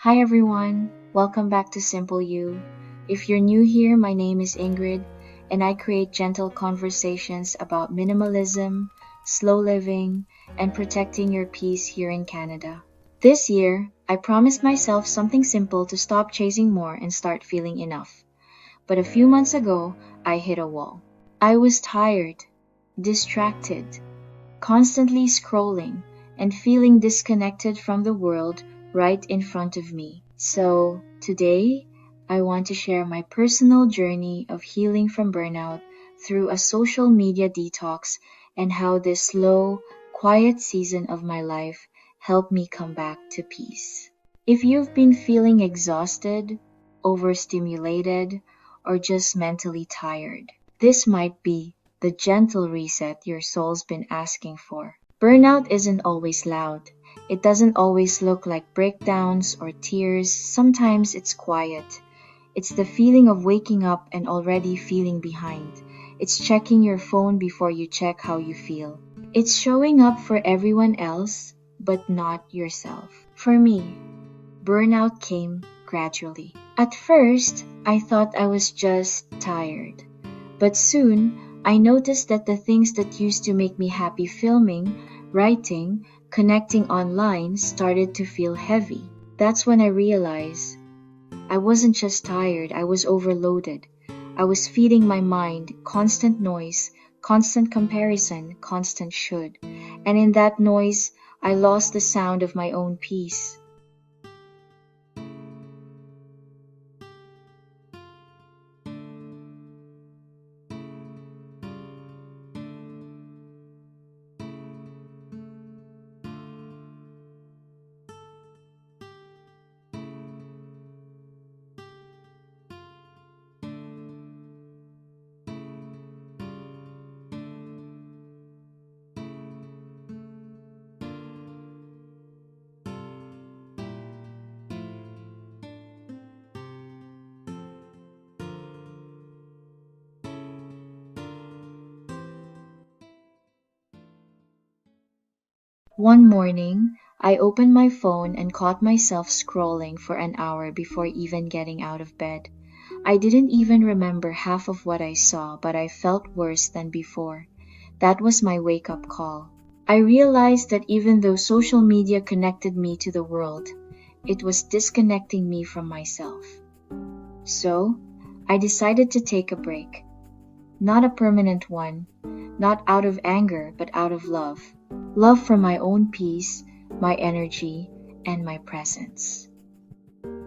Hi everyone, welcome back to Simple You. If you're new here, my name is Ingrid, and I create gentle conversations about minimalism, slow living, and protecting your peace here in Canada. This year, I promised myself something simple to stop chasing more and start feeling enough. But a few months ago, I hit a wall. I was tired, distracted, constantly scrolling, and feeling disconnected from the world right in front of me. So, today, I want to share my personal journey of healing from burnout through a social media detox and how this slow, quiet season of my life helped me come back to peace. If you've been feeling exhausted, overstimulated, or just mentally tired, this might be the gentle reset your soul's been asking for. Burnout isn't always loud. It doesn't always look like breakdowns or tears. Sometimes it's quiet. It's the feeling of waking up and already feeling behind. It's checking your phone before you check how you feel. It's showing up for everyone else, but not yourself. For me, burnout came gradually. At first, I thought I was just tired. But soon, I noticed that the things that used to make me happy filming, writing, connecting online started to feel heavy. That's when I realized I wasn't just tired, I was overloaded. I was feeding my mind constant noise, constant comparison, constant should. And in that noise, I lost the sound of my own peace. One morning, I opened my phone and caught myself scrolling for an hour before even getting out of bed. I didn't even remember half of what I saw, but I felt worse than before. That was my wake-up call. I realized that even though social media connected me to the world, it was disconnecting me from myself. So, I decided to take a break. Not a permanent one, not out of anger, but out of love. Love for my own peace, my energy, and my presence.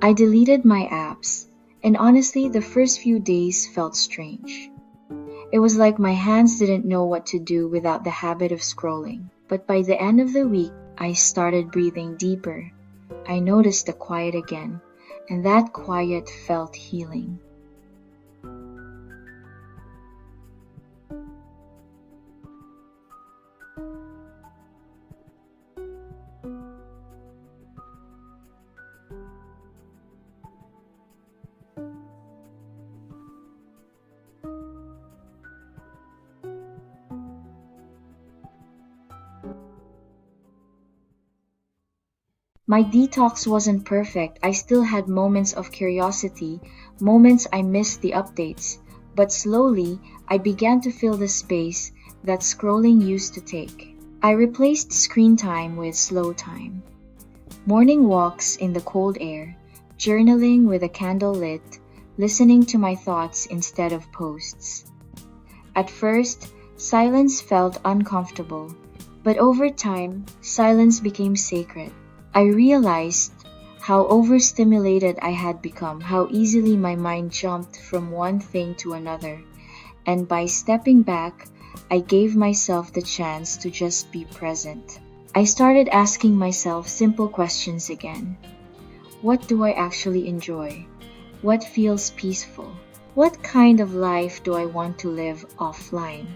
I deleted my apps, and honestly, the first few days felt strange. It was like my hands didn't know what to do without the habit of scrolling. But by the end of the week, I started breathing deeper. I noticed the quiet again, and that quiet felt healing. My detox wasn't perfect. I still had moments of curiosity, moments I missed the updates. But slowly, I began to fill the space that scrolling used to take. I replaced screen time with slow time. Morning walks in the cold air, journaling with a candle lit, listening to my thoughts instead of posts. At first, silence felt uncomfortable, but over time, silence became sacred. I realized how overstimulated I had become, how easily my mind jumped from one thing to another, and by stepping back, I gave myself the chance to just be present. I started asking myself simple questions again. What do I actually enjoy? What feels peaceful? What kind of life do I want to live offline?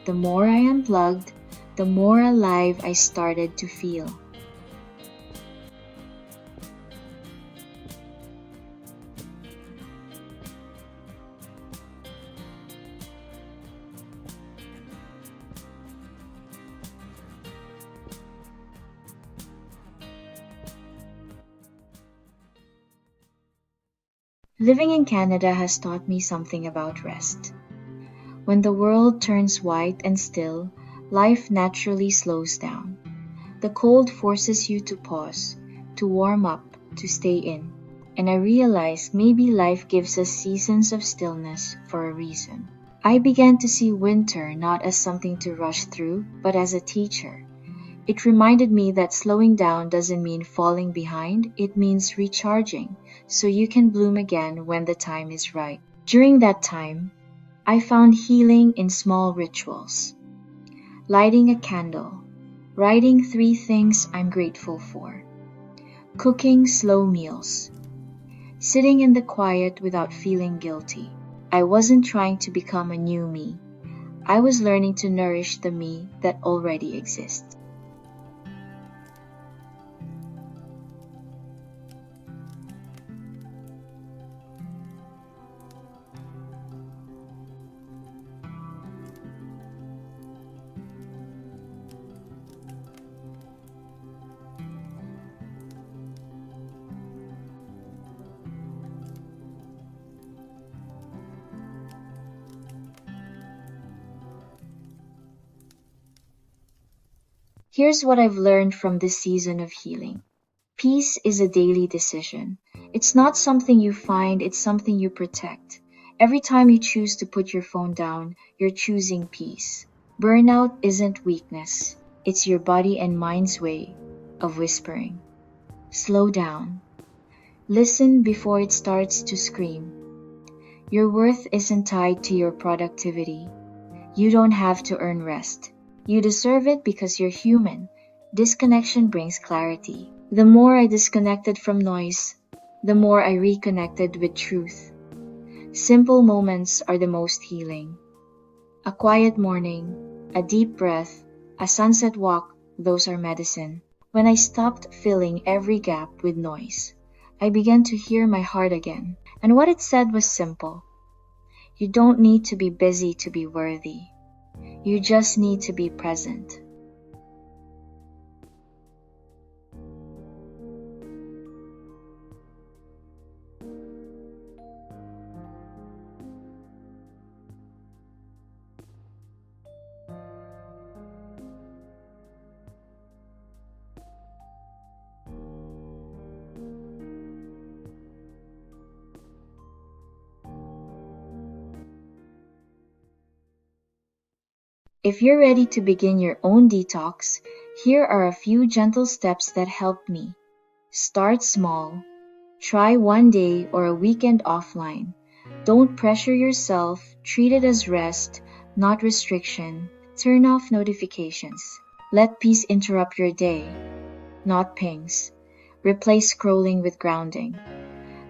The more I unplugged, the more alive I started to feel. Living in Canada has taught me something about rest. When the world turns white and still, life naturally slows down. The cold forces you to pause, to warm up, to stay in. And I realized maybe life gives us seasons of stillness for a reason. I began to see winter not as something to rush through, but as a teacher. It reminded me that slowing down doesn't mean falling behind, it means recharging, so you can bloom again when the time is right. During that time, I found healing in small rituals. Lighting a candle, writing 3 things I'm grateful for, cooking slow meals, sitting in the quiet without feeling guilty. I wasn't trying to become a new me. I was learning to nourish the me that already exists. Here's what I've learned from this season of healing. Peace is a daily decision. It's not something you find, it's something you protect. Every time you choose to put your phone down, you're choosing peace. Burnout isn't weakness, it's your body and mind's way of whispering. Slow down. Listen before it starts to scream. Your worth isn't tied to your productivity. You don't have to earn rest. You deserve it because you're human. Disconnection brings clarity. The more I disconnected from noise, the more I reconnected with truth. Simple moments are the most healing. A quiet morning, a deep breath, a sunset walk, those are medicine. When I stopped filling every gap with noise, I began to hear my heart again. And what it said was simple. You don't need to be busy to be worthy. You just need to be present. If you're ready to begin your own detox, here are a few gentle steps that helped me. Start small. Try one day or a weekend offline. Don't pressure yourself. Treat it as rest, not restriction. Turn off notifications. Let peace interrupt your day, not pings. Replace scrolling with grounding.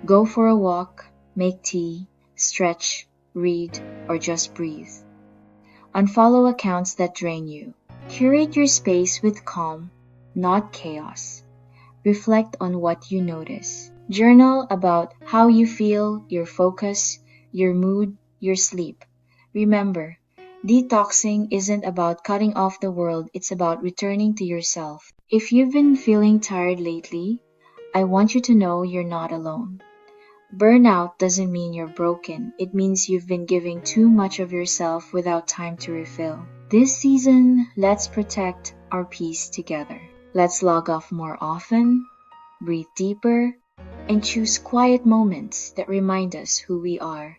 Go for a walk, make tea, stretch, read, or just breathe. Unfollow accounts that drain you. Curate your space with calm, not chaos. Reflect on what you notice. Journal about how you feel, your focus, your mood, your sleep. Remember, detoxing isn't about cutting off the world, it's about returning to yourself. If you've been feeling tired lately, I want you to know you're not alone. Burnout doesn't mean you're broken. It means you've been giving too much of yourself without time to refill. This season, let's protect our peace together. Let's log off more often, breathe deeper, and choose quiet moments that remind us who we are.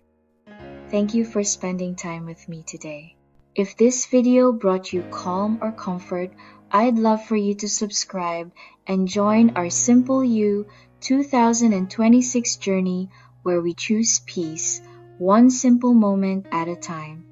Thank you for spending time with me today. If this video brought you calm or comfort, I'd love for you to subscribe and join our Simple You 2026 journey where we choose peace, one simple moment at a time.